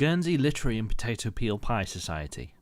Guernsey Literary and Potato Peel Pie Society.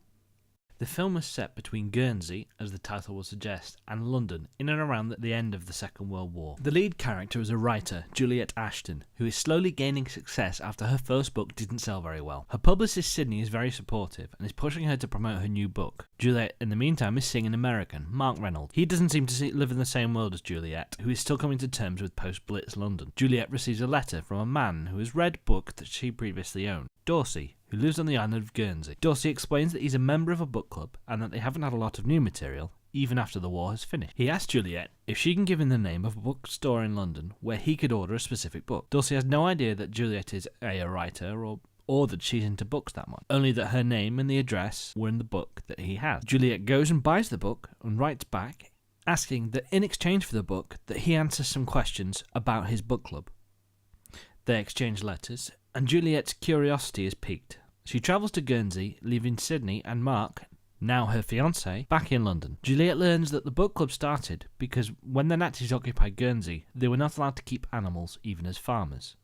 The film is set between Guernsey, as the title will suggest, and London, in and around the end of the Second World War. The lead character is a writer, Juliet Ashton, who is slowly gaining success after her first book didn't sell very well. Her publicist Sydney is very supportive and is pushing her to promote her new book. Juliet, in the meantime, is seeing an American, Mark Reynolds. He doesn't seem to live in the same world as Juliet, who is still coming to terms with post-Blitz London. Juliet receives a letter from a man who has read a book that she previously owned, Dorsey, who lives on the island of Guernsey. Dorsey explains that he's a member of a book club and that they haven't had a lot of new material, even after the war has finished. He asks Juliet if she can give him the name of a bookstore in London where he could order a specific book. Dorsey has no idea that Juliet is a writer or that she's into books that much, only that her name and the address were in the book that he has. Juliet goes and buys the book and writes back, asking that in exchange for the book that he answers some questions about his book club. They exchange letters, and Juliet's curiosity is piqued. She travels to Guernsey, leaving Sydney and Mark, now her fiancé, back in London. Juliet learns that the book club started because when the Nazis occupied Guernsey, they were not allowed to keep animals even as farmers.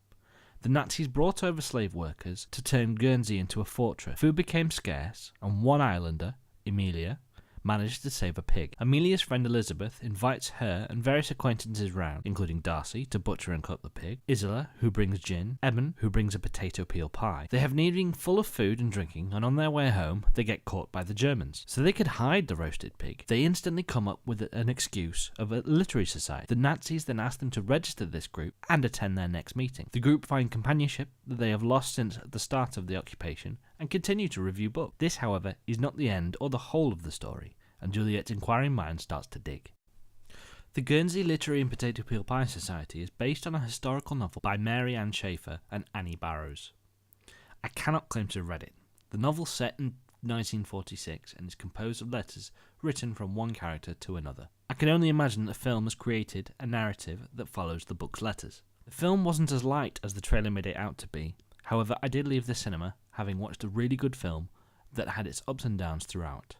The Nazis brought over slave workers to turn Guernsey into a fortress. Food became scarce, and one islander, Emilia, managed to save a pig. Amelia's friend Elizabeth invites her and various acquaintances round, including Darcy, to butcher and cook the pig, Isola, who brings gin, Eben, who brings a potato peel pie. They have an evening full of food and drinking, and on their way home, they get caught by the Germans. So they could hide the roasted pig. They instantly come up with an excuse of a literary society. The Nazis then ask them to register this group and attend their next meeting. The group find companionship that they have lost since the start of the occupation, and continue to review books. This, however, is not the end or the whole of the story, and Juliet's inquiring mind starts to dig. The Guernsey Literary and Potato Peel Pie Society is based on a historical novel by Mary Ann Schaefer and Annie Barrows. I cannot claim to have read it. The novel's set in 1946 and is composed of letters written from one character to another. I can only imagine that the film has created a narrative that follows the book's letters. The film wasn't as light as the trailer made it out to be. However, I did leave the cinema having watched a really good film that had its ups and downs throughout.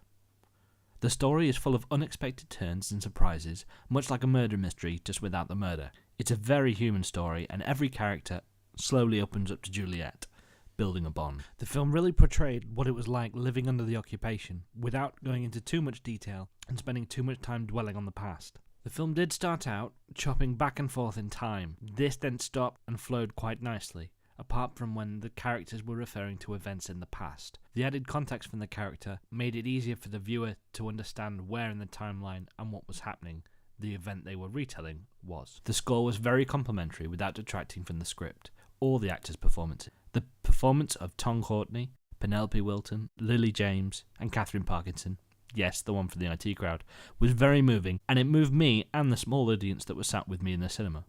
The story is full of unexpected turns and surprises, much like a murder mystery, just without the murder. It's a very human story, and every character slowly opens up to Juliet, building a bond. The film really portrayed what it was like living under the occupation, without going into too much detail and spending too much time dwelling on the past. The film did start out chopping back and forth in time. This then stopped and flowed quite nicely, apart from when the characters were referring to events in the past. The added context from the character made it easier for the viewer to understand where in the timeline and what was happening the event they were retelling was. The score was very complimentary without detracting from the script or the actors' performances. The performance of Tom Courtenay, Penelope Wilton, Lily James and Katherine Parkinson, yes, the one for the IT crowd, was very moving, and it moved me and the small audience that was sat with me in the cinema.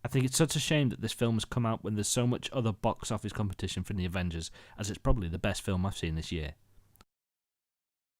I think it's such a shame that this film has come out when there's so much other box office competition from the Avengers, as it's probably the best film I've seen this year.